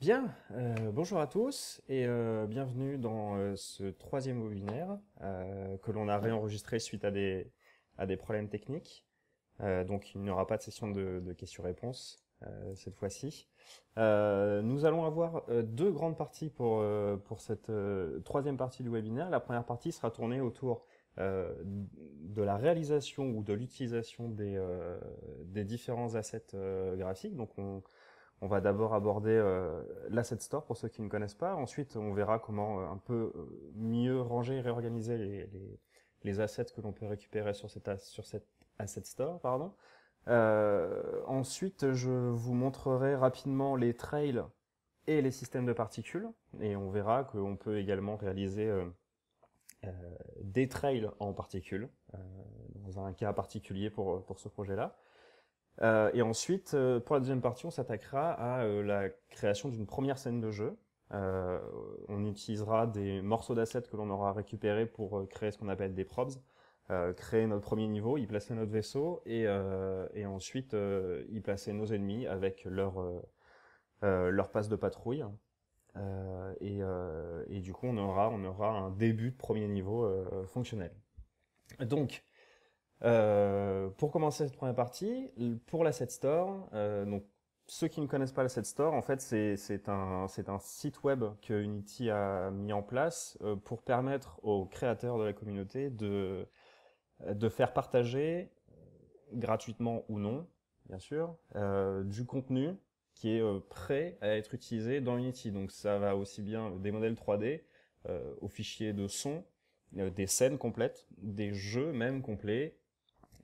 Bien, bonjour à tous et bienvenue dans ce troisième webinaire que l'on a réenregistré suite à des problèmes techniques. Donc il n'y aura pas de session de questions-réponses cette fois-ci. Nous allons avoir deux grandes parties pour cette troisième partie du webinaire. La première partie sera tournée autour de la réalisation ou de l'utilisation des différents assets graphiques. Donc on va d'abord aborder l'asset store pour ceux qui ne connaissent pas. Ensuite, on verra comment un peu mieux ranger et réorganiser les assets que l'on peut récupérer sur cet asset store. Pardon. Ensuite, je vous montrerai rapidement les trails et les systèmes de particules. Et on verra qu'on peut également réaliser des trails en particules, dans un cas particulier pour ce projet-là. Et ensuite, pour la deuxième partie, on s'attaquera à la création d'une première scène de jeu. On utilisera des morceaux d'assets que l'on aura récupérés pour créer ce qu'on appelle des probs, créer notre premier niveau, y placer notre vaisseau et ensuite y placer nos ennemis avec leur passe de patrouille. Et du coup, on aura un début de premier niveau fonctionnel. Donc, pour commencer cette première partie, pour l'Asset Store, donc ceux qui ne connaissent pas l'Asset Store, en fait, c'est un site web que Unity a mis en place pour permettre aux créateurs de la communauté de faire partager, gratuitement ou non, bien sûr, du contenu qui est prêt à être utilisé dans Unity. Donc ça va aussi bien des modèles 3D, aux fichiers de son, des scènes complètes, des jeux même complets,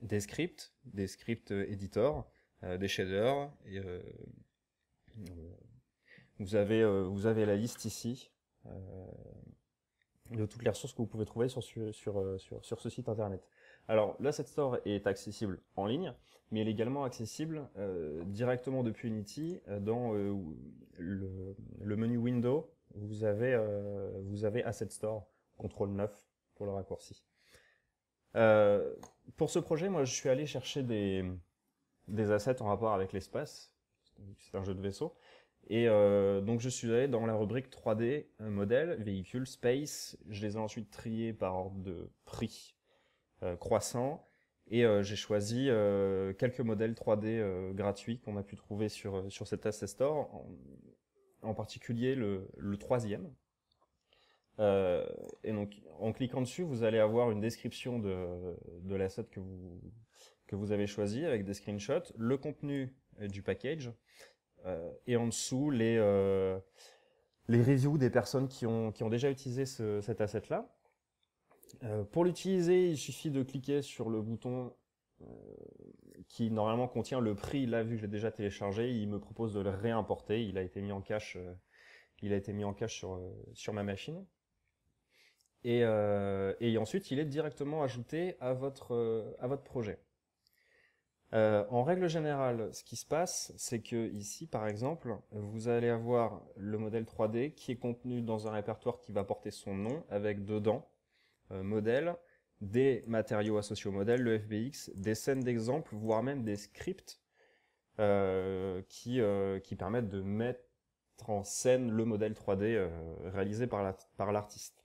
des scripts éditeurs, des shaders. Et, vous avez la liste ici de toutes les ressources que vous pouvez trouver sur ce site internet. Alors, l'Asset Store est accessible en ligne, mais il est également accessible directement depuis Unity dans le menu Window. Vous avez Asset Store, CTRL 9 pour le raccourci. Pour ce projet, moi, je suis allé chercher des assets en rapport avec l'espace. C'est un jeu de vaisseau. Et donc, je suis allé dans la rubrique 3D, modèle, véhicule, space. Je les ai ensuite triés par ordre de prix croissant. Et j'ai choisi quelques modèles 3D gratuits qu'on a pu trouver sur cet Asset Store, en particulier le troisième. Et donc, en cliquant dessus, vous allez avoir une description de l'asset que vous avez choisi avec des screenshots, le contenu du package, et en dessous les reviews des personnes qui ont déjà utilisé cet asset-là. Pour l'utiliser, il suffit de cliquer sur le bouton qui normalement contient le prix. Là, vu que je l'ai déjà téléchargé, il me propose de le réimporter. Il a été mis en cache, sur ma machine. Et ensuite, il est directement ajouté à votre projet. En règle générale, ce qui se passe, c'est que ici, par exemple, vous allez avoir le modèle 3D qui est contenu dans un répertoire qui va porter son nom, avec dedans modèle, des matériaux associés au modèle, le FBX, des scènes d'exemple, voire même des scripts qui permettent de mettre en scène le modèle 3D réalisé par l'artiste.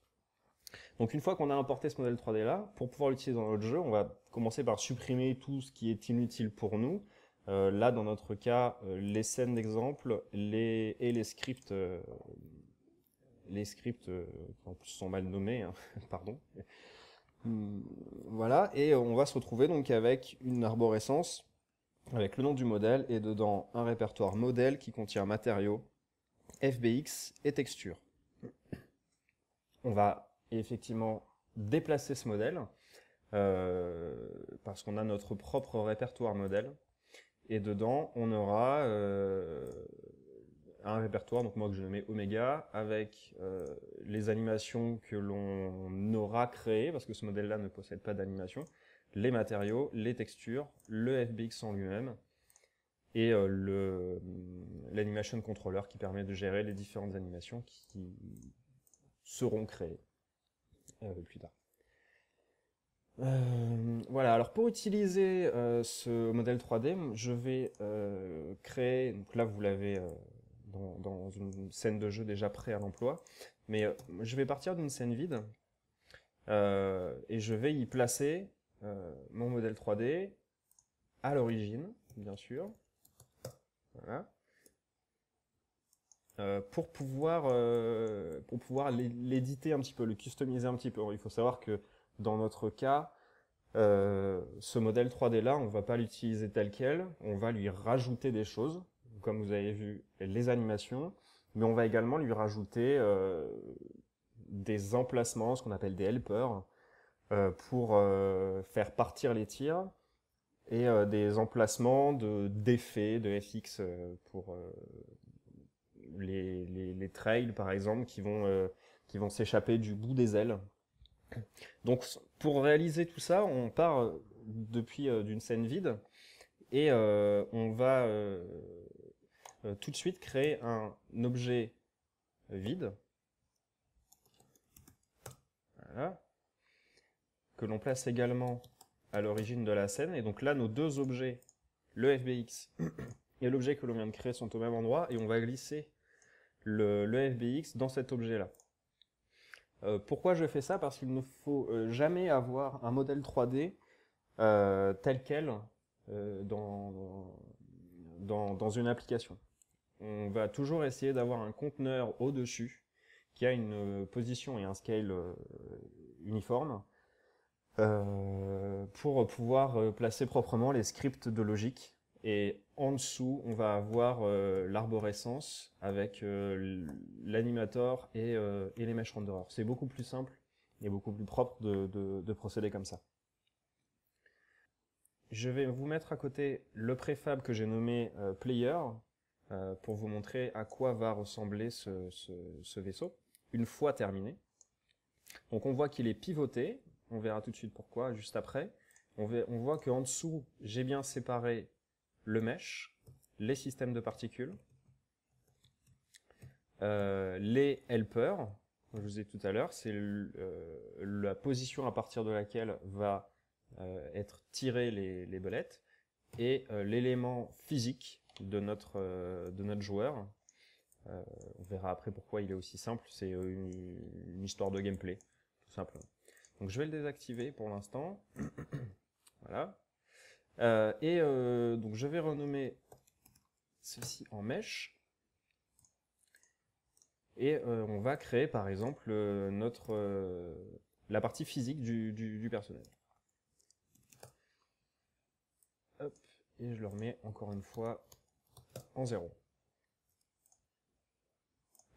Donc une fois qu'on a importé ce modèle 3D là, pour pouvoir l'utiliser dans notre jeu, on va commencer par supprimer tout ce qui est inutile pour nous. Là, dans notre cas, les scènes d'exemple et les scripts, qui en plus sont mal nommés, hein, pardon. Voilà, et on va se retrouver donc avec une arborescence avec le nom du modèle et dedans un répertoire modèle qui contient matériaux, FBX et textures. On va effectivement déplacer ce modèle parce qu'on a notre propre répertoire modèle et dedans on aura un répertoire, donc moi que je mets Oméga, avec les animations que l'on aura créées, parce que ce modèle-là ne possède pas d'animation, les matériaux, les textures, le FBX en lui-même, et l'animation controller qui permet de gérer les différentes animations qui seront créées plus tard. Voilà, alors pour utiliser ce modèle 3D, je vais créer, donc là vous l'avez dans une scène de jeu déjà prête à l'emploi. Mais je vais partir d'une scène vide et je vais y placer mon modèle 3D à l'origine, bien sûr. Voilà. Pour pouvoir l'éditer un petit peu, le customiser un petit peu. Il faut savoir que dans notre cas, ce modèle 3D là, on ne va pas l'utiliser tel quel, on va lui rajouter des choses, comme vous avez vu, les animations, mais on va également lui rajouter des emplacements, ce qu'on appelle des helpers, pour faire partir les tirs, et des emplacements d'effets, de FX pour les trails par exemple qui vont s'échapper du bout des ailes. Donc pour réaliser tout ça, on part depuis d'une scène vide et on va tout de suite créer un objet vide, voilà, que l'on place également à l'origine de la scène. Et donc là, nos deux objets, le FBX et l'objet que l'on vient de créer, sont au même endroit et on va glisser le FBX dans cet objet-là. Pourquoi je fais ça? Parce qu'il ne faut jamais avoir un modèle 3D tel quel dans une application. On va toujours essayer d'avoir un conteneur au-dessus qui a une position et un scale uniforme pour pouvoir placer proprement les scripts de logique. Et en dessous, on va avoir l'arborescence avec l'animator et les mesh renderers. C'est beaucoup plus simple et beaucoup plus propre de procéder comme ça. Je vais vous mettre à côté le préfab que j'ai nommé Player pour vous montrer à quoi va ressembler ce vaisseau une fois terminé. Donc on voit qu'il est pivoté, on verra tout de suite pourquoi juste après. On voit qu'en dessous, j'ai bien séparé le mesh, les systèmes de particules, les helpers, comme je vous ai dit tout à l'heure, c'est la position à partir de laquelle va être tirées les belettes, et l'élément physique de notre joueur. On verra après pourquoi il est aussi simple, c'est une histoire de gameplay, tout simplement. Donc je vais le désactiver pour l'instant. Voilà. Donc je vais renommer ceci en mesh. Et on va créer par exemple la partie physique du personnage. Hop, et je le remets encore une fois en 0.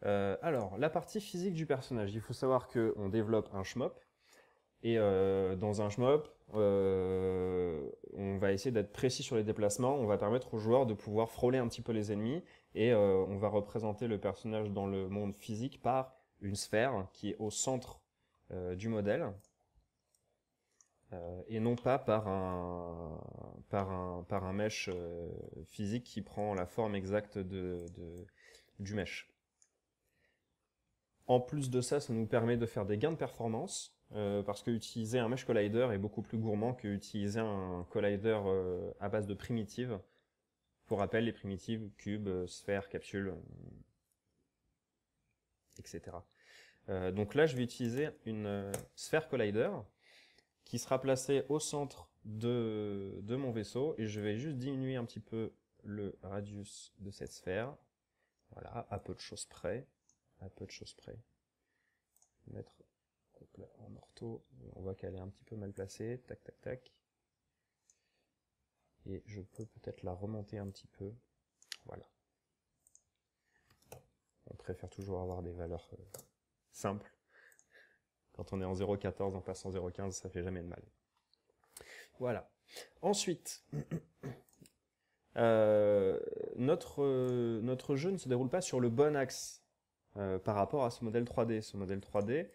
Alors, la partie physique du personnage, il faut savoir qu'on développe un shmup. Et dans un shmup, on va essayer d'être précis sur les déplacements, on va permettre aux joueurs de pouvoir frôler un petit peu les ennemis, et on va représenter le personnage dans le monde physique par une sphère qui est au centre du modèle, et non pas par un mesh physique qui prend la forme exacte du mesh. En plus de ça, ça nous permet de faire des gains de performance, parce que utiliser un mesh collider est beaucoup plus gourmand que utiliser un collider à base de primitives. Pour rappel, les primitives, cubes, sphères, capsules, etc. Donc là, je vais utiliser une sphère collider qui sera placée au centre de mon vaisseau, et je vais juste diminuer un petit peu le radius de cette sphère. Voilà, à peu de choses près. Mettre en ortho, on voit qu'elle est un petit peu mal placée, tac tac tac. Et je peux peut-être la remonter un petit peu, voilà. On préfère toujours avoir des valeurs simples. Quand on est en 0.14, on passe en 0.15, ça fait jamais de mal. Voilà. Ensuite, notre jeu ne se déroule pas sur le bon axe par rapport à ce modèle 3D. Ce modèle 3D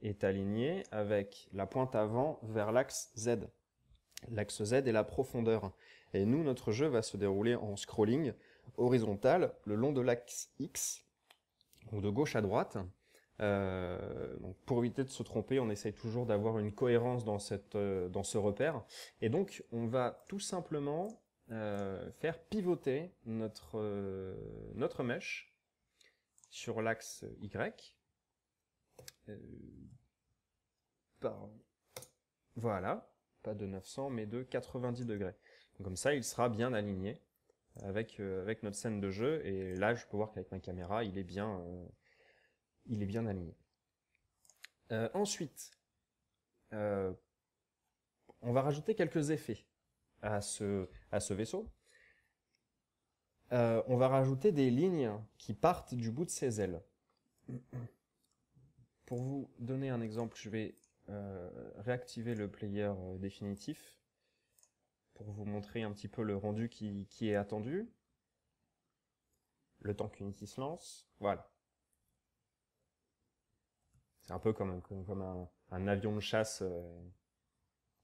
est aligné avec la pointe avant vers l'axe Z. L'axe Z est la profondeur. Et nous, notre jeu va se dérouler en scrolling horizontal le long de l'axe X, donc de gauche à droite. Donc pour éviter de se tromper, on essaye toujours d'avoir une cohérence dans ce repère. Et donc, on va tout simplement faire pivoter notre mèche sur l'axe Y. Voilà, pas de 900 mais de 90 degrés. Donc, comme ça, il sera bien aligné avec notre scène de jeu, et là je peux voir qu'avec ma caméra il est bien aligné. Ensuite, on va rajouter quelques effets à ce vaisseau. On va rajouter des lignes qui partent du bout de ses ailes. Pour vous donner un exemple, je vais réactiver le player définitif pour vous montrer un petit peu le rendu qui est attendu. Le temps qu'Unity se lance, voilà. C'est un peu comme un avion de chasse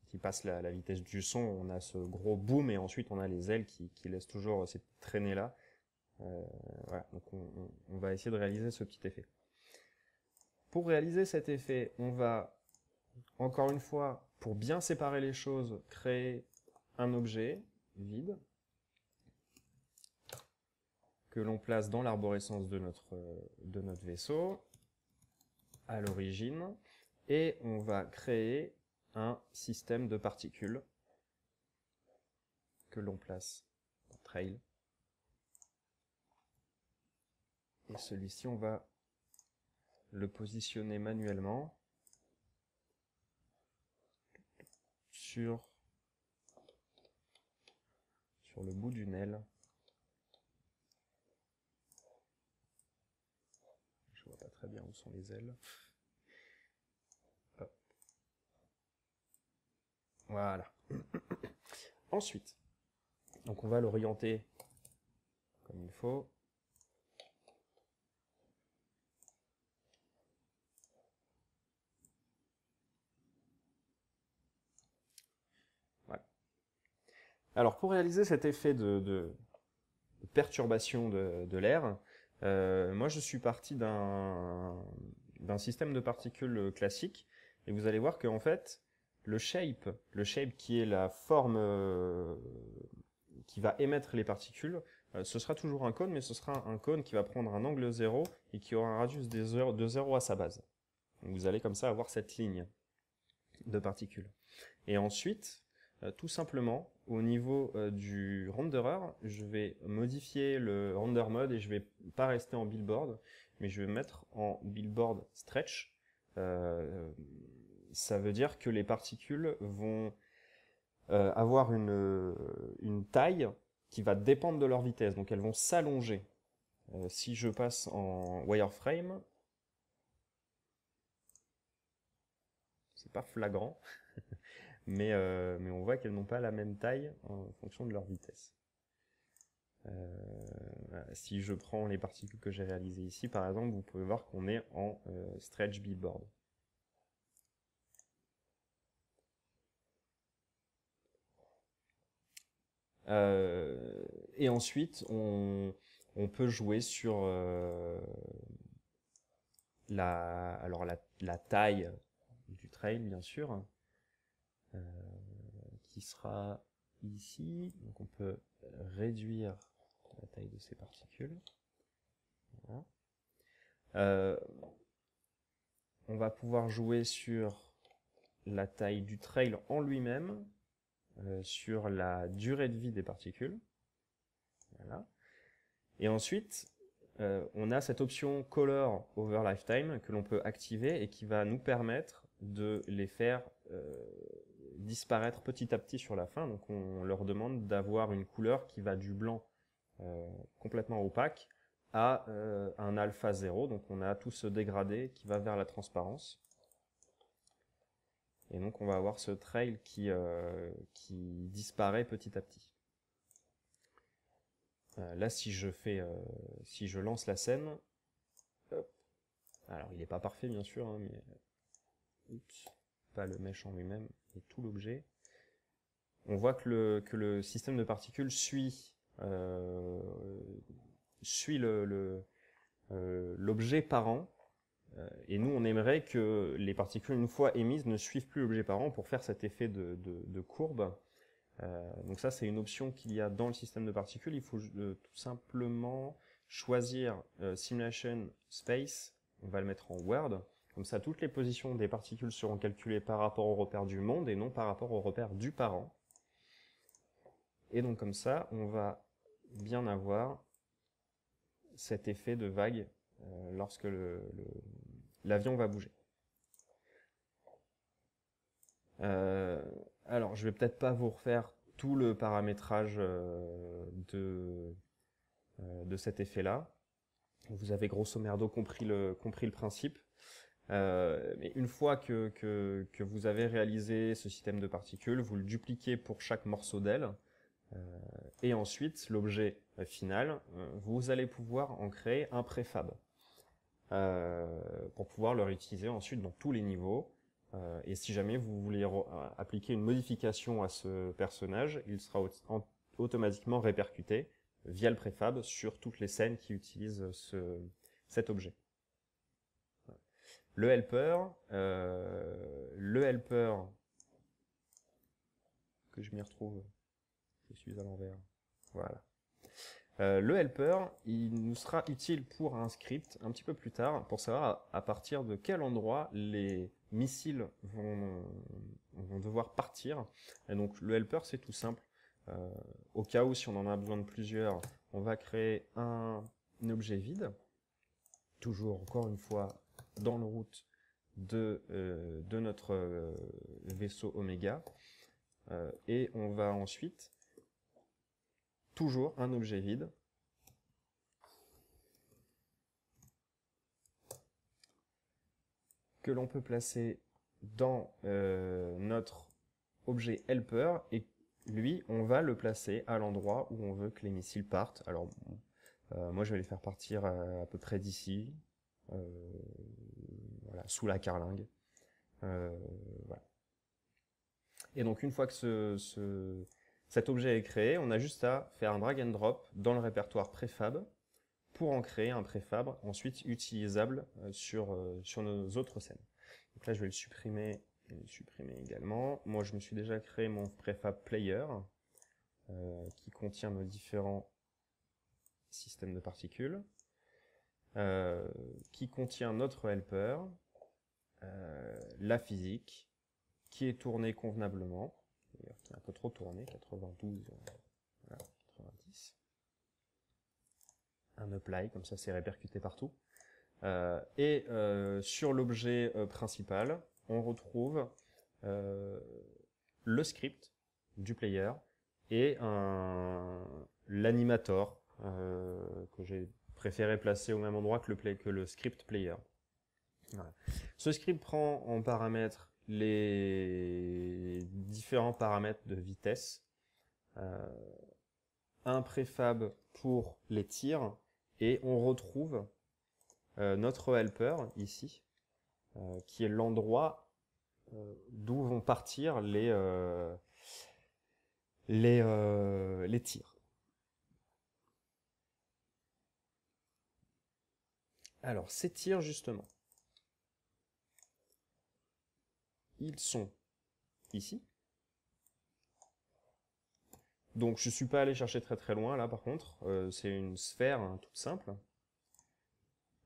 qui passe la vitesse du son. On a ce gros boom et ensuite on a les ailes qui laissent toujours cette traînée-là. Voilà, donc on va essayer de réaliser ce petit effet. Pour réaliser cet effet, on va, encore une fois, pour bien séparer les choses, créer un objet vide que l'on place dans l'arborescence de notre vaisseau à l'origine, et on va créer un système de particules que l'on place dans Trail. Et celui-ci, on va le positionner manuellement sur le bout d'une aile. Je vois pas très bien où sont les ailes. Hop. Voilà. Ensuite, donc on va l'orienter comme il faut. Voilà. Alors pour réaliser cet effet de perturbation de l'air, moi je suis parti d'un système de particules classique, et vous allez voir qu'en fait le shape qui est la forme qui va émettre les particules, ce sera toujours un cône, mais ce sera un cône qui va prendre un angle 0 et qui aura un radius de 0 à sa base. Donc vous allez comme ça avoir cette ligne de particules. Et ensuite, tout simplement, au niveau du renderer, je vais modifier le render mode et je vais pas rester en billboard, mais je vais mettre en billboard stretch. Ça veut dire que les particules vont avoir une taille qui va dépendre de leur vitesse, donc elles vont s'allonger. Si je passe en wireframe, c'est pas flagrant, mais on voit qu'elles n'ont pas la même taille en fonction de leur vitesse. Si je prends les particules que j'ai réalisées ici, par exemple, vous pouvez voir qu'on est en stretch billboard. Et ensuite, on peut jouer sur la taille du trail, bien sûr, qui sera ici. Donc on peut réduire la taille de ces particules. Voilà. On va pouvoir jouer sur la taille du trail en lui-même, sur la durée de vie des particules. Voilà. Et ensuite, on a cette option Color over Lifetime que l'on peut activer et qui va nous permettre de les faire disparaître petit à petit sur la fin. Donc on leur demande d'avoir une couleur qui va du blanc complètement opaque à un alpha 0. Donc on a tout ce dégradé qui va vers la transparence. Et donc on va avoir ce trail qui disparaît petit à petit. Là, si je lance la scène, hop, alors il n'est pas parfait bien sûr, hein, mais oups, pas le mesh en lui-même, mais tout l'objet. On voit que le système de particules suit l'objet parent. Et nous, on aimerait que les particules, une fois émises, ne suivent plus l'objet parent pour faire cet effet de courbe. Donc ça, c'est une option qu'il y a dans le système de particules. Il faut tout simplement choisir Simulation Space. On va le mettre en Word. Comme ça, toutes les positions des particules seront calculées par rapport au repère du monde et non par rapport au repère du parent. Et donc comme ça, on va bien avoir cet effet de vague lorsque l'avion va bouger. Alors, je vais peut-être pas vous refaire tout le paramétrage de cet effet-là. Vous avez grosso merdo compris le principe. Mais une fois que vous avez réalisé ce système de particules, vous le dupliquez pour chaque morceau d'aile. Et ensuite, l'objet final, vous allez pouvoir en créer un préfab pour pouvoir le réutiliser ensuite dans tous les niveaux. Et si jamais vous voulez appliquer une modification à ce personnage, il sera automatiquement répercuté via le préfab sur toutes les scènes qui utilisent cet objet. Le helper, que je m'y retrouve, je suis à l'envers, voilà. Le helper, il nous sera utile pour un script un petit peu plus tard, pour savoir à partir de quel endroit les missiles vont devoir partir. Et donc le helper, c'est tout simple. Au cas où, si on en a besoin de plusieurs, on va créer un objet vide, toujours encore une fois dans le route de notre vaisseau Oméga, et on va ensuite toujours un objet vide que l'on peut placer dans notre objet helper, et lui, on va le placer à l'endroit où on veut que les missiles partent. Alors, moi, je vais les faire partir à peu près d'ici, voilà, sous la carlingue. Voilà. Et donc, une fois que cet objet est créé, on a juste à faire un drag and drop dans le répertoire préfab pour en créer un préfab ensuite utilisable sur nos autres scènes. Donc là, je vais le supprimer également. Moi, je me suis déjà créé mon préfab player qui contient nos différents systèmes de particules, qui contient notre helper, la physique, qui est tournée convenablement, d'ailleurs qui est un peu trop tourné, 92, voilà, 90. Un apply, comme ça c'est répercuté partout. Et sur l'objet principal, on retrouve le script du player et l'animator que j'ai préféré placer au même endroit que le script player. Voilà. Ce script prend en paramètre les différents paramètres de vitesse, un préfab pour les tirs, et on retrouve notre helper ici, qui est l'endroit d'où vont partir les tirs. Alors, ces tirs, justement, ils sont ici. Donc, je ne suis pas allé chercher très très loin, là, par contre. C'est une sphère toute simple.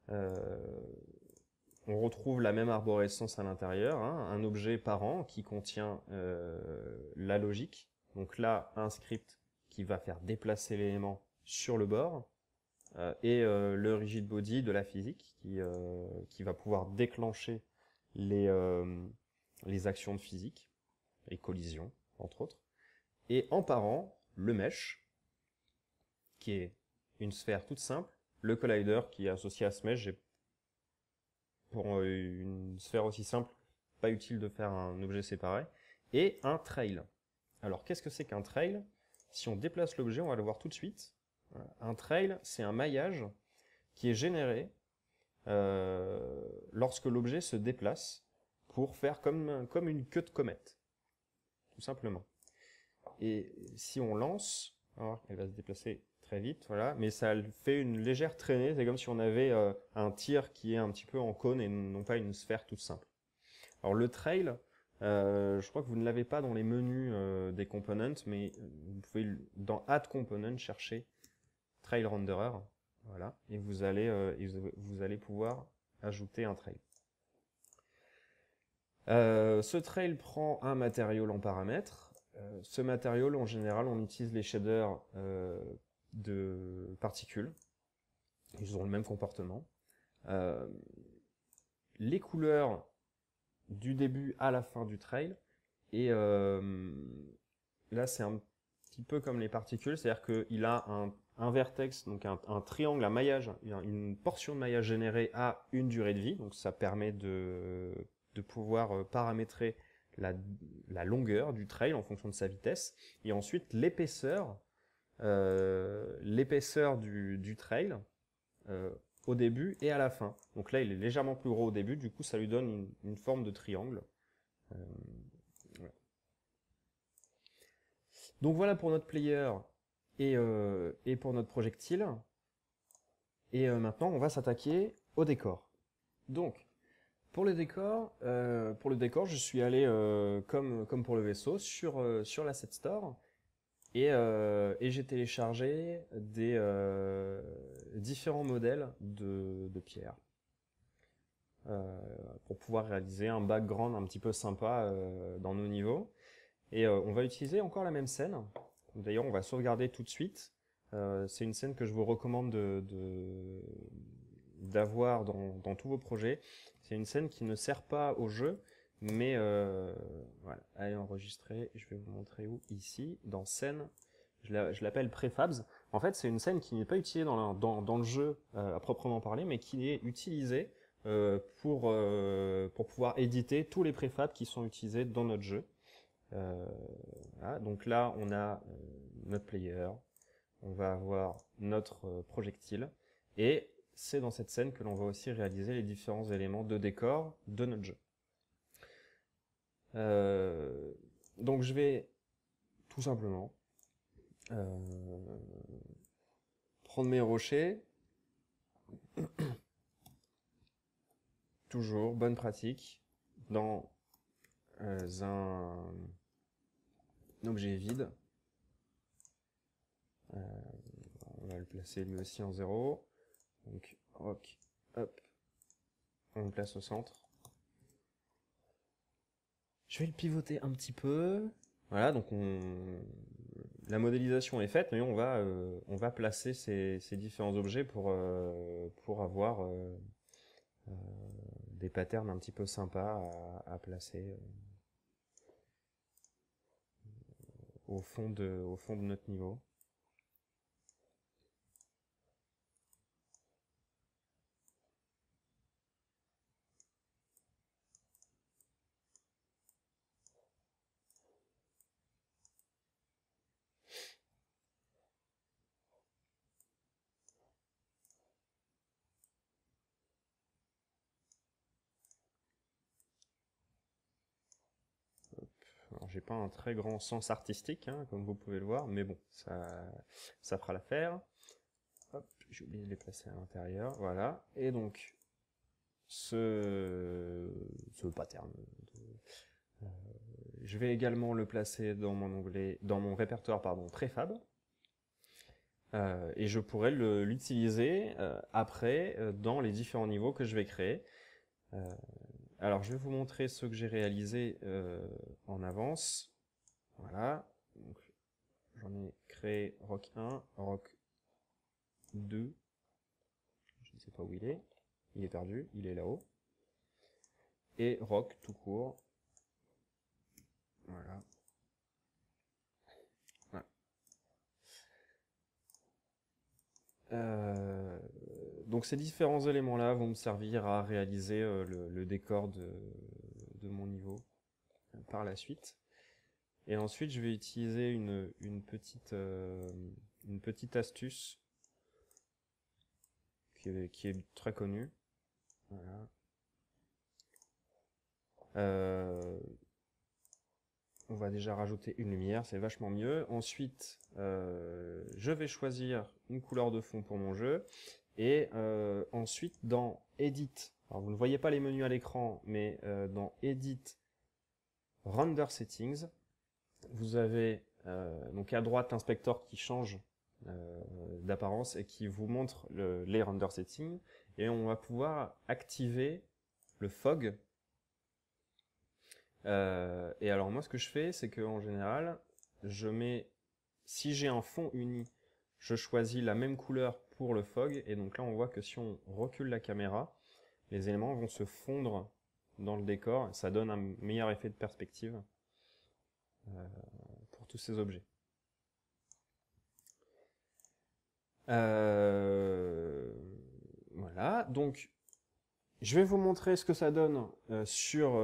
On retrouve la même arborescence à l'intérieur, hein, un objet parent qui contient la logique. Donc là, un script qui va faire déplacer l'élément sur le bord, et le rigid body de la physique qui va pouvoir déclencher les actions de physique, les collisions, entre autres. Et en parent, le mesh, qui est une sphère toute simple, le collider qui est associé à ce mesh. Pour une sphère aussi simple, pas utile de faire un objet séparé, et un trail. Alors, qu'est-ce que c'est qu'un trail? Si on déplace l'objet, on va le voir tout de suite. Un trail, c'est un maillage qui est généré lorsque l'objet se déplace pour faire comme une queue de comète, tout simplement. Et si on lance, alors, elle va se déplacer très vite, voilà, mais ça fait une légère traînée, c'est comme si on avait un tir qui est un petit peu en cône et non pas une sphère toute simple. Alors le trail, Je crois que vous ne l'avez pas dans les menus des components, mais vous pouvez dans Add Component chercher Trail Renderer, voilà, et vous allez pouvoir ajouter un trail. Ce trail prend un matériau en paramètres. Ce matériau, en général, on utilise les shaders de particules. Ils ont le même comportement. Les couleurs du début à la fin du trail. Et là, c'est un petit peu comme les particules, c'est-à-dire qu'il a un vertex, donc un triangle, un maillage, une portion de maillage générée à une durée de vie. Donc ça permet de pouvoir paramétrer la longueur du trail en fonction de sa vitesse. Et ensuite, l'épaisseur du trail au début et à la fin. Donc là, il est légèrement plus gros au début, du coup, ça lui donne une forme de triangle. Voilà. Donc voilà pour notre player et pour notre projectile. Et maintenant, on va s'attaquer au décor. Donc, pour le décor, je suis allé, comme pour le vaisseau, sur l'Asset Store. Et j'ai téléchargé des différents modèles de pierres pour pouvoir réaliser un background un petit peu sympa dans nos niveaux. Et on va utiliser encore la même scène. D'ailleurs, on va sauvegarder tout de suite. C'est une scène que je vous recommande d'avoir dans tous vos projets. C'est une scène qui ne sert pas au jeu, mais voilà. Allez, enregistrer. Je vais vous montrer où. Ici, dans scène. Je l'appelle Prefabs. En fait, c'est une scène qui n'est pas utilisée dans le jeu à proprement parler, mais qui est utilisée pour pouvoir éditer tous les préfabs qui sont utilisés dans notre jeu. Voilà. Donc là, on a notre player, on va avoir notre projectile, et c'est dans cette scène que l'on va aussi réaliser les différents éléments de décor de notre jeu. Donc je vais tout simplement prendre mes rochers, toujours bonne pratique, dans un objet vide. On va le placer lui aussi en 0. Donc rock, hop, on le place au centre. Je vais le pivoter un petit peu. Voilà, donc la modélisation est faite, mais on va placer ces différents objets pour avoir des patterns un petit peu sympas à placer au fond de notre niveau. Alors, j'ai pas un très grand sens artistique, hein, comme vous pouvez le voir, mais bon, ça fera l'affaire. Hop, j'ai oublié de les placer à l'intérieur, voilà. Et donc, ce pattern, je vais également le placer dans mon répertoire, pardon, préfab. Et je pourrais l'utiliser après dans les différents niveaux que je vais créer. Alors, je vais vous montrer ce que j'ai réalisé en avance. Voilà. J'en ai créé rock 1, rock 2. Je ne sais pas où il est. Il est perdu, il est là-haut. Et rock tout court. Voilà. Donc ces différents éléments-là vont me servir à réaliser le décor de mon niveau par la suite. Et ensuite, je vais utiliser une petite astuce qui est très connue. Voilà. On va déjà rajouter une lumière, c'est vachement mieux. Ensuite, je vais choisir une couleur de fond pour mon jeu. Et ensuite, dans Edit, alors vous ne voyez pas les menus à l'écran, mais dans Edit, Render Settings, vous avez donc à droite l'inspecteur qui change d'apparence et qui vous montre les render settings, et on va pouvoir activer le fog. Et alors moi ce que je fais, c'est qu'en général, si j'ai un fond uni, je choisis la même couleur pour le fog, et donc là on voit que si on recule la caméra, les éléments vont se fondre dans le décor, et ça donne un meilleur effet de perspective pour tous ces objets. Voilà, donc je vais vous montrer ce que ça donne sur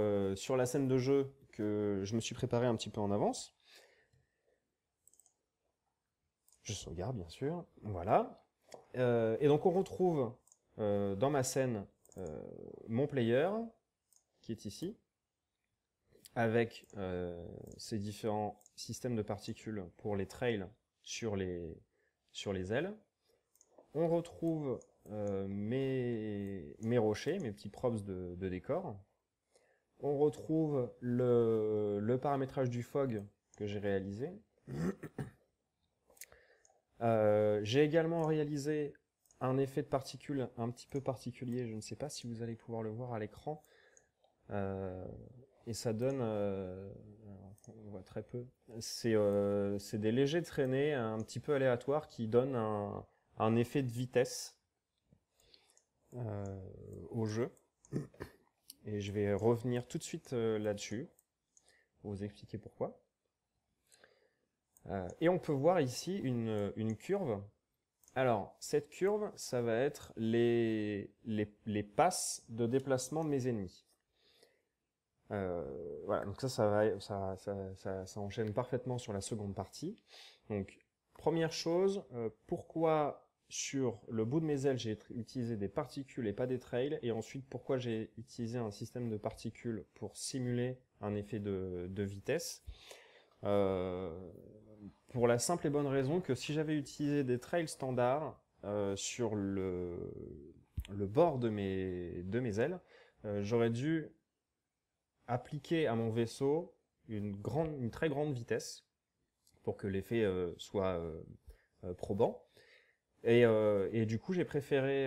la scène de jeu que je me suis préparé un petit peu en avance. Je sauvegarde bien sûr, voilà. Et donc on retrouve dans ma scène mon player qui est ici, avec ces différents systèmes de particules pour les trails sur les ailes. On retrouve mes rochers, mes petits props de décor. On retrouve le paramétrage du fog que j'ai réalisé. J'ai également réalisé un effet de particules un petit peu particulier, je ne sais pas si vous allez pouvoir le voir à l'écran. Et ça donne, on voit très peu, c'est des légers traînées un petit peu aléatoires qui donnent un effet de vitesse au jeu. Et je vais revenir tout de suite là-dessus, pour vous expliquer pourquoi. Et on peut voir ici une curve. Alors, cette curve, ça va être les passes de déplacement de mes ennemis. Voilà, donc ça enchaîne parfaitement sur la seconde partie. Donc, première chose, pourquoi sur le bout de mes ailes j'ai utilisé des particules et pas des trails, et ensuite pourquoi j'ai utilisé un système de particules pour simuler un effet de vitesse. Pour la simple et bonne raison que si j'avais utilisé des trails standards sur le bord de mes ailes, j'aurais dû appliquer à mon vaisseau une très grande vitesse pour que l'effet soit probant. Et du coup, j'ai préféré,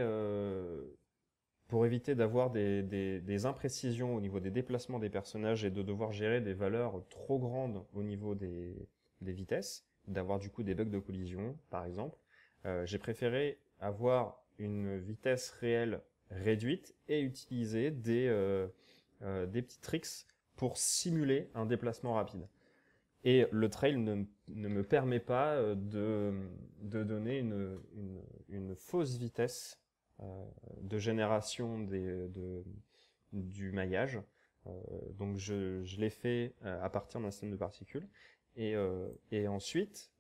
pour éviter d'avoir des imprécisions au niveau des déplacements des personnages et de devoir gérer des valeurs trop grandes au niveau des vitesses, d'avoir du coup des bugs de collision, par exemple, j'ai préféré avoir une vitesse réelle réduite et utiliser des petits tricks pour simuler un déplacement rapide. Et le trail ne me permet pas de donner une fausse vitesse de génération du maillage. Donc je l'ai fait à partir d'un système de particules. Et ensuite,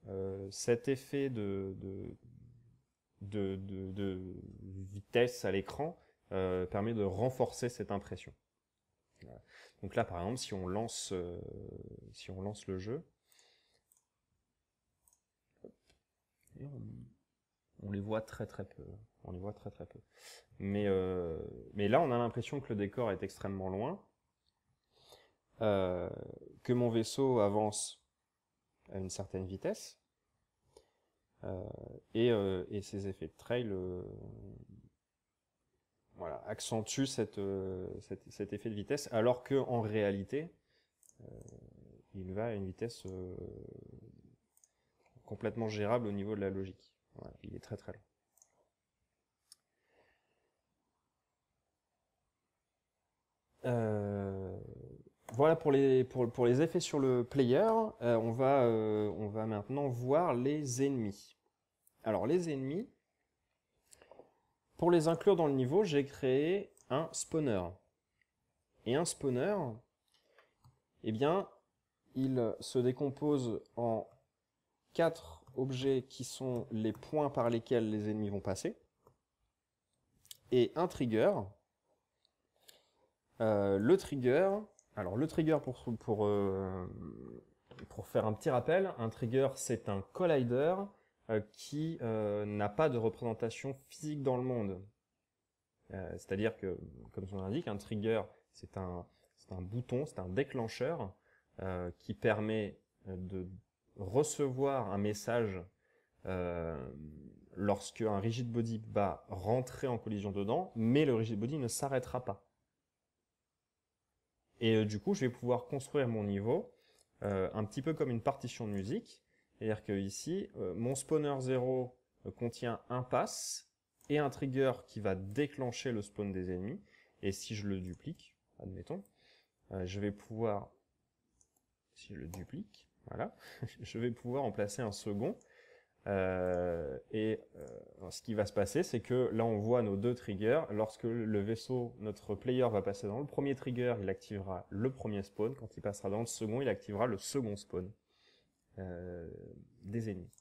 cet effet de vitesse à l'écran permet de renforcer cette impression. Voilà. Donc là, par exemple, si on lance le jeu, on les voit très très peu. On les voit très très peu. Mais là, on a l'impression que le décor est extrêmement loin, que mon vaisseau avance à une certaine vitesse, et ces effets de trail voilà, accentue cet effet de vitesse, alors qu'en réalité, il va à une vitesse complètement gérable au niveau de la logique. Voilà, il est très très lent. Voilà pour les effets sur le player. On va maintenant voir les ennemis. Alors les ennemis, pour les inclure dans le niveau, j'ai créé un spawner. Et un spawner, eh bien, il se décompose en 4 objets qui sont les points par lesquels les ennemis vont passer, et un trigger. Le trigger, alors le trigger pour faire un petit rappel, un trigger c'est un collider qui n'a pas de représentation physique dans le monde. C'est-à-dire que, comme son nom l'indique, un trigger c'est un bouton, c'est un déclencheur qui permet de recevoir un message lorsque un rigid body va rentrer en collision dedans, mais le rigid body ne s'arrêtera pas. Et du coup, je vais pouvoir construire mon niveau un petit peu comme une partition de musique. C'est-à-dire que ici, mon spawner 0 contient un pass et un trigger qui va déclencher le spawn des ennemis. Et si je le duplique, admettons, je vais pouvoir, si je le duplique, voilà, je vais pouvoir en placer un second. Ce qui va se passer, c'est que là on voit nos deux triggers. Lorsque le vaisseau, notre player va passer dans le premier trigger, il activera le premier spawn. Quand il passera dans le second, il activera le second spawn des ennemis.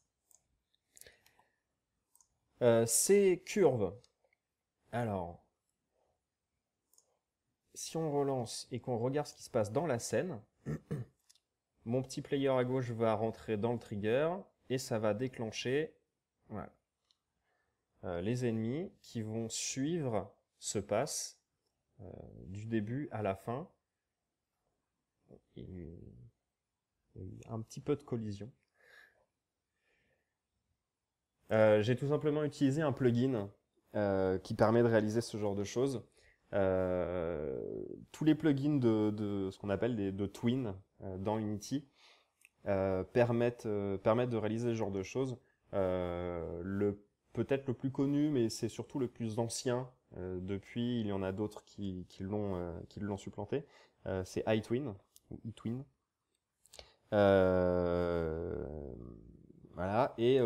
Ces curves, alors, si on relance et qu'on regarde ce qui se passe dans la scène, mon petit player à gauche va rentrer dans le trigger et ça va déclencher, voilà, les ennemis qui vont suivre ce pass du début à la fin. Il y a eu un petit peu de collision. J'ai tout simplement utilisé un plugin qui permet de réaliser ce genre de choses. Tous les plugins de ce qu'on appelle de twin dans Unity permettent de réaliser ce genre de choses. Peut-être le plus connu, mais c'est surtout le plus ancien. Depuis, il y en a d'autres qui l'ont supplanté. C'est iTwin, ou eTwin. Voilà, et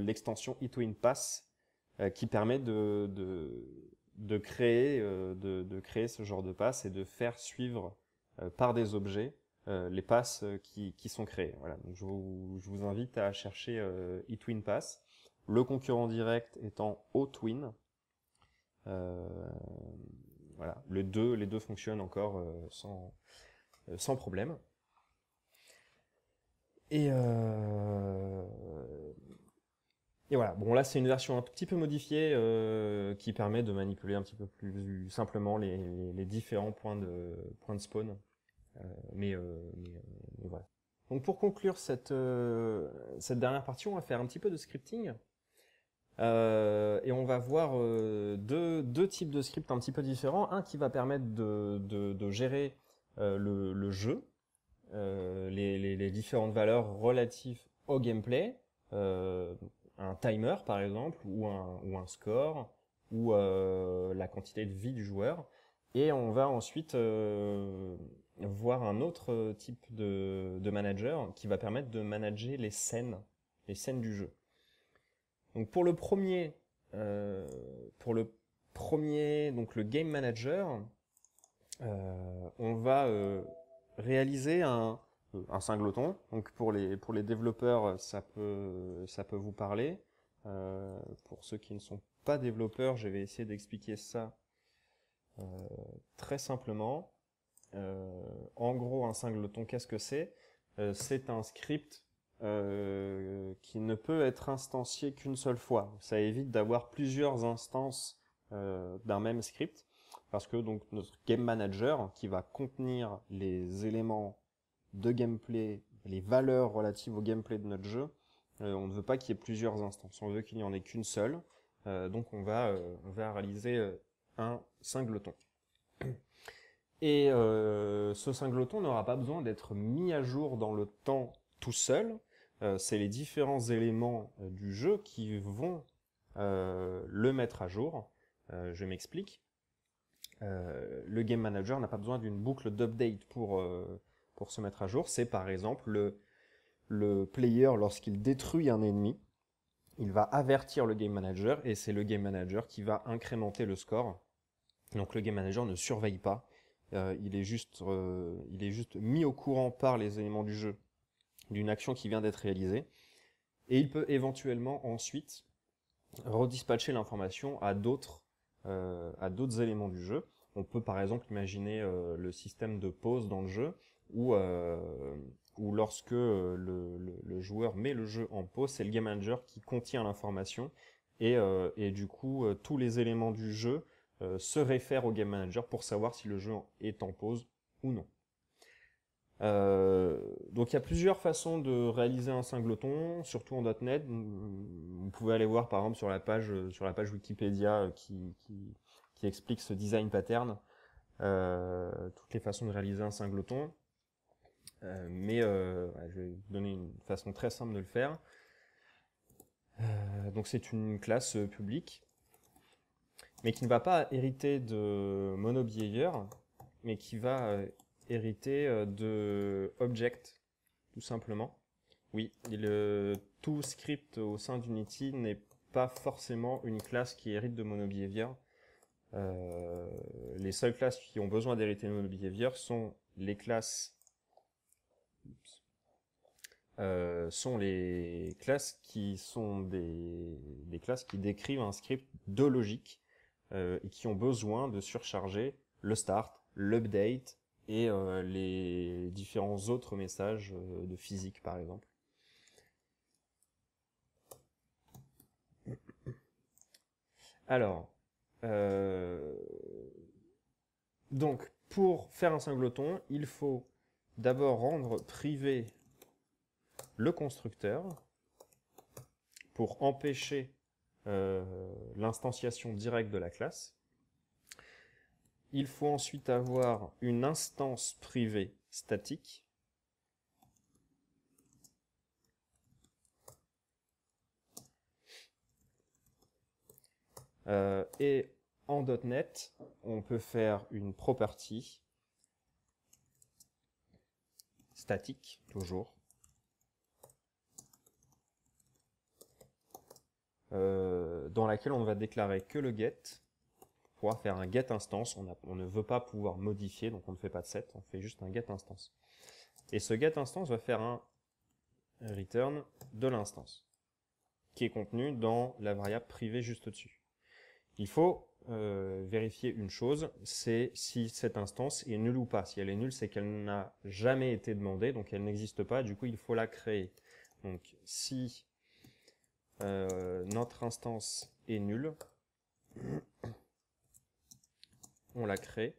l'extension eTwin Pass qui permet de créer ce genre de pass et de faire suivre par des objets les passes qui sont créées. Voilà, donc je vous invite à chercher eTwin Pass. Le concurrent direct étant OTwin. Voilà, les deux fonctionnent encore sans problème. Et voilà, bon là c'est une version un tout petit peu modifiée qui permet de manipuler un petit peu plus simplement les différents points de spawn. Mais voilà. Donc pour conclure cette dernière partie, on va faire un petit peu de scripting. Et on va voir deux types de scripts un petit peu différents. Un qui va permettre de gérer le jeu, les différentes valeurs relatives au gameplay, un timer par exemple, ou un score, ou la quantité de vie du joueur. Et on va ensuite voir un autre type de manager qui va permettre de manager les scènes du jeu. Donc pour le premier, donc le game manager, on va réaliser un singleton. Donc pour les développeurs, ça peut vous parler. Pour ceux qui ne sont pas développeurs, je vais essayer d'expliquer ça très simplement. En gros, un singleton, qu'est-ce que c'est? C'est un script qui ne peut être instancié qu'une seule fois. Ça évite d'avoir plusieurs instances d'un même script, parce que donc notre game manager, qui va contenir les éléments de gameplay, les valeurs relatives au gameplay de notre jeu, on ne veut pas qu'il y ait plusieurs instances, on veut qu'il n'y en ait qu'une seule. Donc on va réaliser un singleton. Et ce singleton n'aura pas besoin d'être mis à jour dans le temps tout seul. C'est les différents éléments du jeu qui vont le mettre à jour. Je m'explique. Le game manager n'a pas besoin d'une boucle d'update pour se mettre à jour. C'est par exemple le player, lorsqu'il détruit un ennemi, il va avertir le game manager et c'est le game manager qui va incrémenter le score. Donc le game manager ne surveille pas. Il est juste mis au courant par les éléments du jeu d'une action qui vient d'être réalisée, et il peut éventuellement ensuite redispatcher l'information à d'autres éléments du jeu. On peut par exemple imaginer le système de pause dans le jeu, où lorsque le joueur met le jeu en pause, c'est le game manager qui contient l'information, et du coup tous les éléments du jeu se réfèrent au game manager pour savoir si le jeu est en pause ou non. Donc il y a plusieurs façons de réaliser un singleton, surtout en .NET. Vous pouvez aller voir par exemple sur la page Wikipédia qui explique ce design pattern, toutes les façons de réaliser un singleton. Ouais, je vais vous donner une façon très simple de le faire. Donc c'est une classe publique, mais qui ne va pas hériter de monobehavior, mais qui va hériter de object, tout simplement. Oui, tout script au sein d'Unity n'est pas forcément une classe qui hérite de monobehavior. Les seules classes qui ont besoin d'hériter de monobehavior sont les classes qui sont des classes qui décrivent un script de logique et qui ont besoin de surcharger le start, l'update et les différents autres messages de physique par exemple. Alors, donc pour faire un singleton, il faut d'abord rendre privé le constructeur pour empêcher l'instanciation directe de la classe. Il faut ensuite avoir une instance privée statique. Et en .NET, on peut faire une property statique, toujours, dans laquelle on va déclarer que le get. Pour pouvoir faire un get instance, on ne veut pas pouvoir modifier, donc on ne fait pas de set, on fait juste un get instance. Et ce get instance va faire un return de l'instance, qui est contenu dans la variable privée juste au-dessus. Il faut vérifier une chose, c'est si cette instance est nulle ou pas. Si elle est nulle, c'est qu'elle n'a jamais été demandée, donc elle n'existe pas, du coup il faut la créer. Donc si notre instance est nulle, on la crée.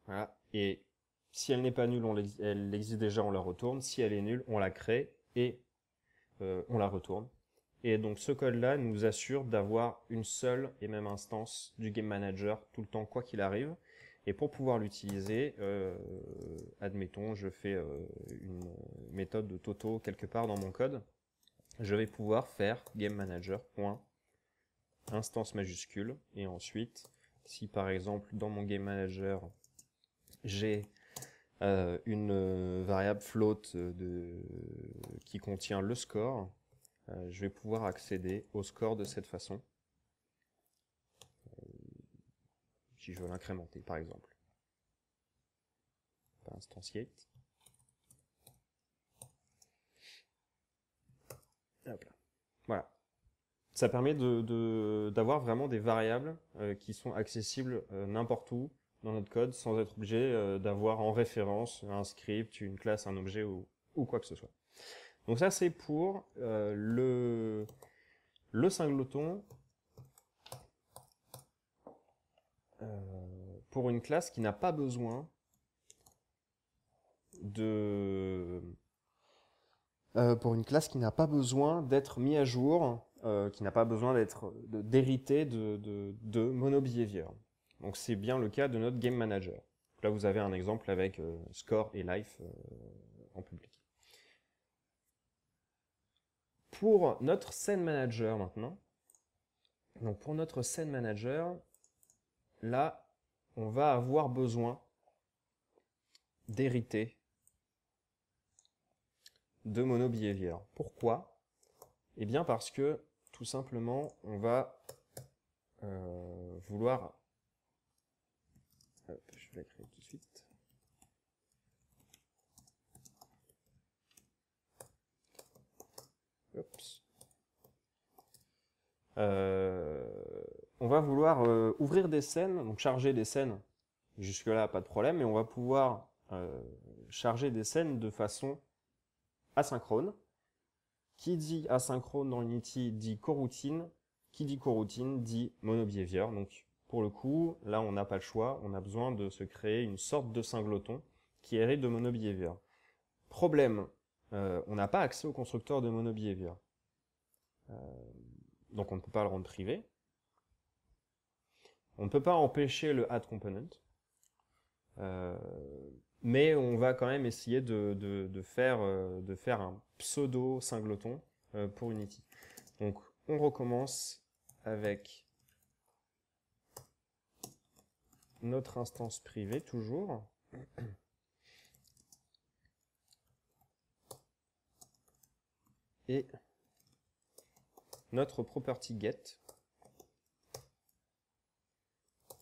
Voilà. Et si elle n'est pas nulle, elle existe déjà, on la retourne. Si elle est nulle, on la crée et on la retourne. Et donc ce code-là nous assure d'avoir une seule et même instance du Game Manager tout le temps, quoi qu'il arrive. Et pour pouvoir l'utiliser, admettons, je fais une méthode de Toto quelque part dans mon code, je vais pouvoir faire Game Manager.instance majuscule, et ensuite, si par exemple dans mon Game Manager, j'ai une variable float qui contient le score, je vais pouvoir accéder au score de cette façon, si je veux l'incrémenter par exemple. Instantiate. Hop là. Voilà. Ça permet d'avoir vraiment des variables qui sont accessibles n'importe où dans notre code sans être obligé d'avoir en référence un script, une classe, un objet ou quoi que ce soit. Donc ça c'est pour le singleton pour une classe qui n'a pas besoin d'être mis à jour, qui n'a pas besoin d'hériter de monobehavior. Donc c'est bien le cas de notre Game Manager. Là vous avez un exemple avec score et life en public. Pour notre scene manager maintenant, donc pour notre scene manager, là on va avoir besoin d'hériter de monobehavior. Pourquoi? Eh bien parce que tout simplement on va vouloir... Hop, je vais la créer tout de suite. Oups. On va vouloir ouvrir des scènes, donc charger des scènes. Jusque-là, pas de problème, mais on va pouvoir charger des scènes de façon asynchrone. Qui dit asynchrone dans Unity dit coroutine. Qui dit coroutine dit monobehavior. Donc pour le coup, là, on n'a pas le choix. On a besoin de se créer une sorte de singleton qui hérite de MonoBehavior. Problème, on n'a pas accès au constructeur de MonoBehavior. Donc on ne peut pas le rendre privé. On ne peut pas empêcher le addComponent. Mais on va quand même essayer de faire un pseudo-singleton pour Unity. Donc on recommence avec notre instance privée, toujours. Et notre property get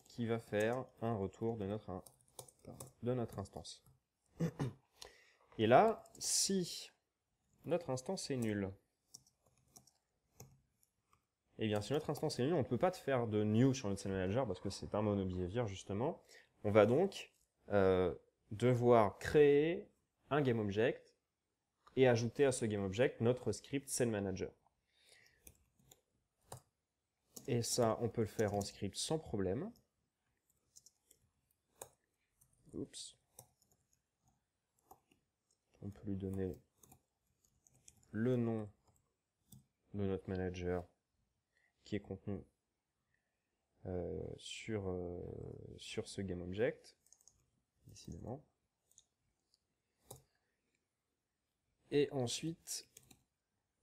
qui va faire un retour de notre instance. Et là, si notre instance est nulle, eh bien, si notre instance est nulle, on ne peut pas faire de new sur notre SceneManager parce que c'est un MonoBehavior justement. On va donc devoir créer un GameObject et ajouter à ce GameObject notre script SceneManager. Et ça, on peut le faire en script sans problème. Oups. On peut lui donner le nom de notre manager qui est contenu sur ce GameObject, décidément. Et ensuite,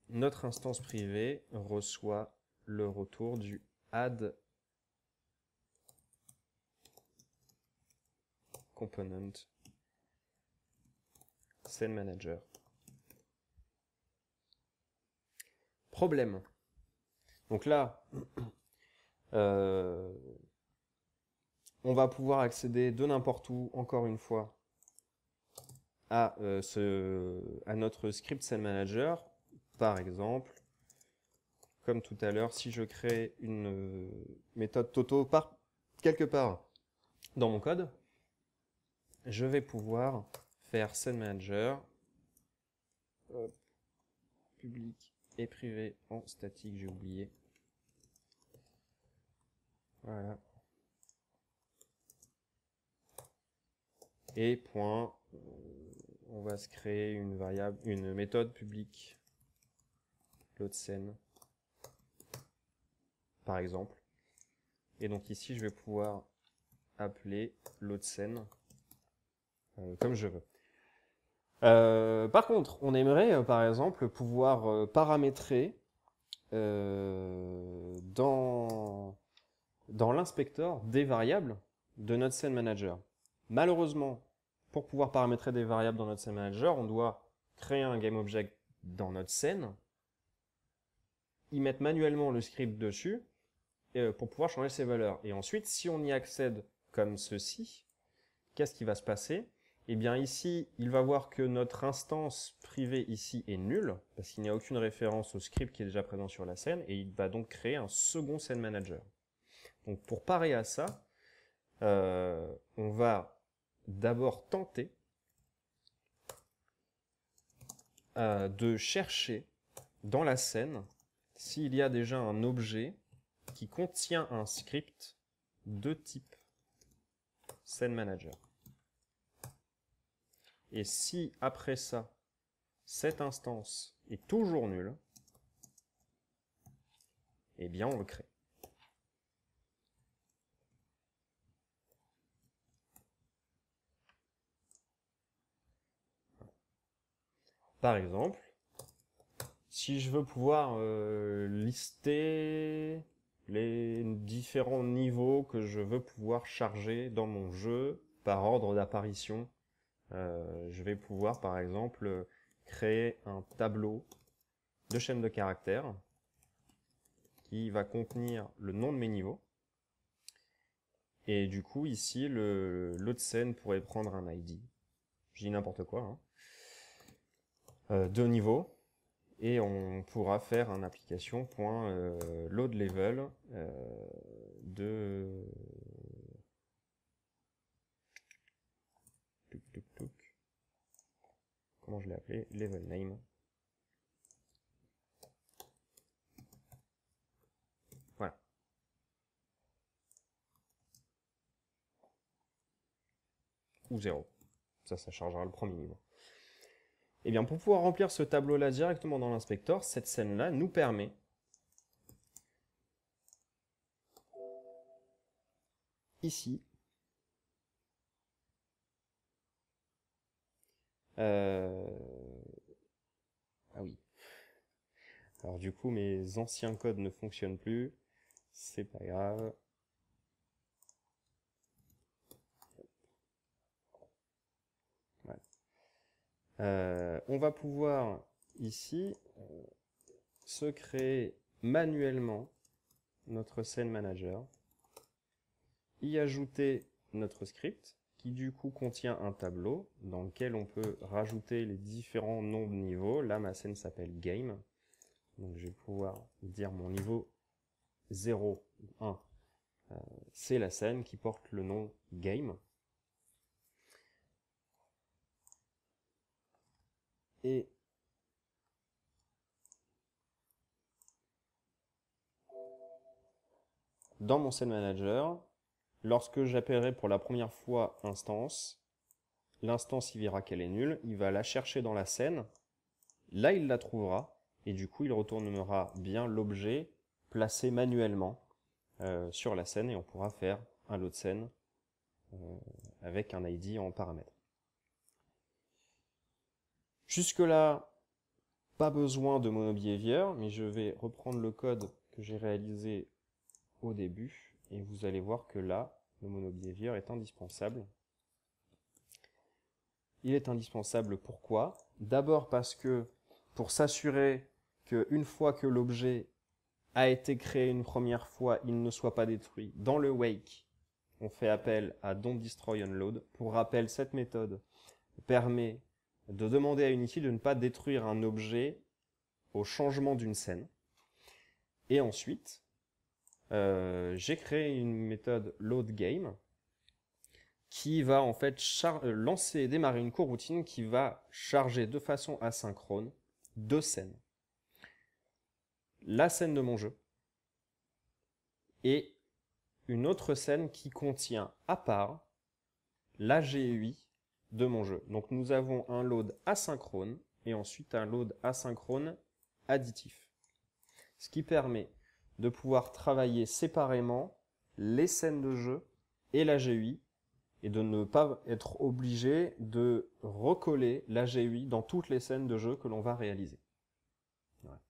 notre instance privée reçoit le retour du add component SceneManager. Problème. Donc là, on va pouvoir accéder de n'importe où, encore une fois, à notre script SceneManager. Par exemple, comme tout à l'heure, si je crée une méthode Toto quelque part dans mon code, je vais pouvoir faire SceneManager, public et privé en statique, j'ai oublié. Voilà. Et point, on va se créer une méthode publique loadScene, par exemple. Et donc ici, je vais pouvoir appeler loadScene comme je veux. Par contre, on aimerait, par exemple, pouvoir paramétrer dans l'inspecteur des variables de notre SceneManager. Malheureusement, pour pouvoir paramétrer des variables dans notre SceneManager, on doit créer un GameObject dans notre scène, y mettre manuellement le script dessus pour pouvoir changer ses valeurs. Et ensuite, si on y accède comme ceci, qu'est-ce qui va se passer? Eh bien ici, il va voir que notre instance privée ici est nulle, parce qu'il n'y a aucune référence au script qui est déjà présent sur la scène, et il va donc créer un second SceneManager. Donc pour parer à ça, on va d'abord tenter de chercher dans la scène s'il y a déjà un objet qui contient un script de type SceneManager. Et si après ça, cette instance est toujours nulle, eh bien on le crée. Par exemple, si je veux pouvoir lister les différents niveaux que je veux pouvoir charger dans mon jeu par ordre d'apparition, je vais pouvoir par exemple créer un tableau de chaîne de caractères qui va contenir le nom de mes niveaux. Et du coup, ici, l'autre scène pourrait prendre un ID. Je dis n'importe quoi. Hein. 2 niveaux. Et on pourra faire un application.loadLevel de... Comment je l'ai appelé? Level name. Voilà. ou 0. Ça chargera le premier niveau. Et bien, pour pouvoir remplir ce tableau-là directement dans l'inspecteur, cette scène-là nous permet ici ah oui. Alors du coup, mes anciens codes ne fonctionnent plus. C'est pas grave. Voilà. On va pouvoir ici se créer manuellement notre scène manager, y ajouter notre script qui du coup contient un tableau dans lequel on peut rajouter les différents noms de niveaux. Là, ma scène s'appelle Game. Donc je vais pouvoir dire mon niveau 0, 1. C'est la scène qui porte le nom Game. Et dans mon scène manager, lorsque j'appellerai pour la première fois instance, l'instance il verra qu'elle est nulle, il va la chercher dans la scène, là il la trouvera, et du coup il retournera bien l'objet placé manuellement sur la scène, et on pourra faire un load scène avec un ID en paramètre. Jusque là, pas besoin de monobehavior, mais je vais reprendre le code que j'ai réalisé au début, et vous allez voir que là, le monobehavior est indispensable. Il est indispensable pourquoi? D'abord parce que pour s'assurer qu'une fois que l'objet a été créé une première fois, il ne soit pas détruit. Dans le wake, on fait appel à don'tDestroyOnload. Pour rappel, cette méthode permet de demander à Unity de ne pas détruire un objet au changement d'une scène. Et ensuite, j'ai créé une méthode loadGame qui va en fait lancer et démarrer une coroutine qui va charger de façon asynchrone deux scènes. La scène de mon jeu et une autre scène qui contient à part la GUI de mon jeu. Donc nous avons un load asynchrone et ensuite un load asynchrone additif. Ce qui permet de pouvoir travailler séparément les scènes de jeu et la GUI et de ne pas être obligé de recoller la GUI dans toutes les scènes de jeu que l'on va réaliser. Voilà.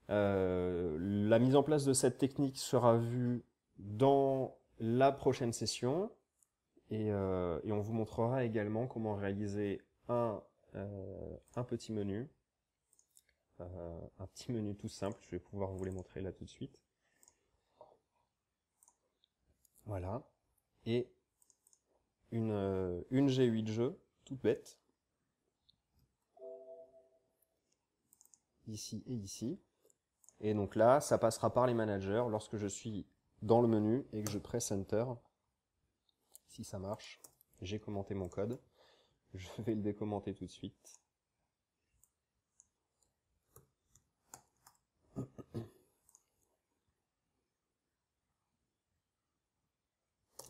La mise en place de cette technique sera vue dans la prochaine session et on vous montrera également comment réaliser un petit menu. Un petit menu tout simple, je vais pouvoir vous les montrer là tout de suite. Voilà. Et une GUI de jeu, toute bête. Ici et ici. Et donc là, ça passera par les managers lorsque je suis dans le menu et que je presse Enter. Si ça marche, j'ai commenté mon code. Je vais le décommenter tout de suite.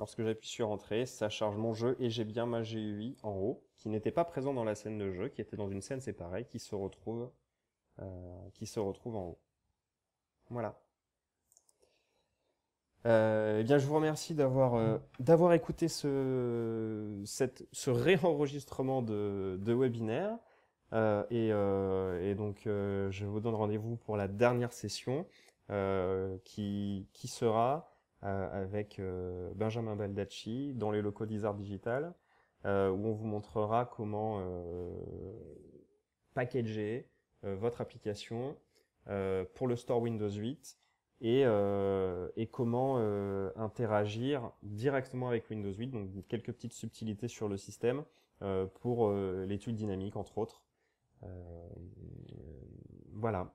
Lorsque j'appuie sur Entrée, ça charge mon jeu et j'ai bien ma GUI en haut, qui n'était pas présent dans la scène de jeu, qui était dans une scène séparée, qui se retrouve en haut. Voilà. Eh bien, je vous remercie d'avoir écouté ce réenregistrement de webinaire. Et donc, je vous donne rendez-vous pour la dernière session qui sera avec Benjamin Baldacci dans les locaux d'Isart Digital, où on vous montrera comment packager votre application pour le store Windows 8 et comment interagir directement avec Windows 8, donc quelques petites subtilités sur le système pour l'étude dynamique entre autres. Voilà.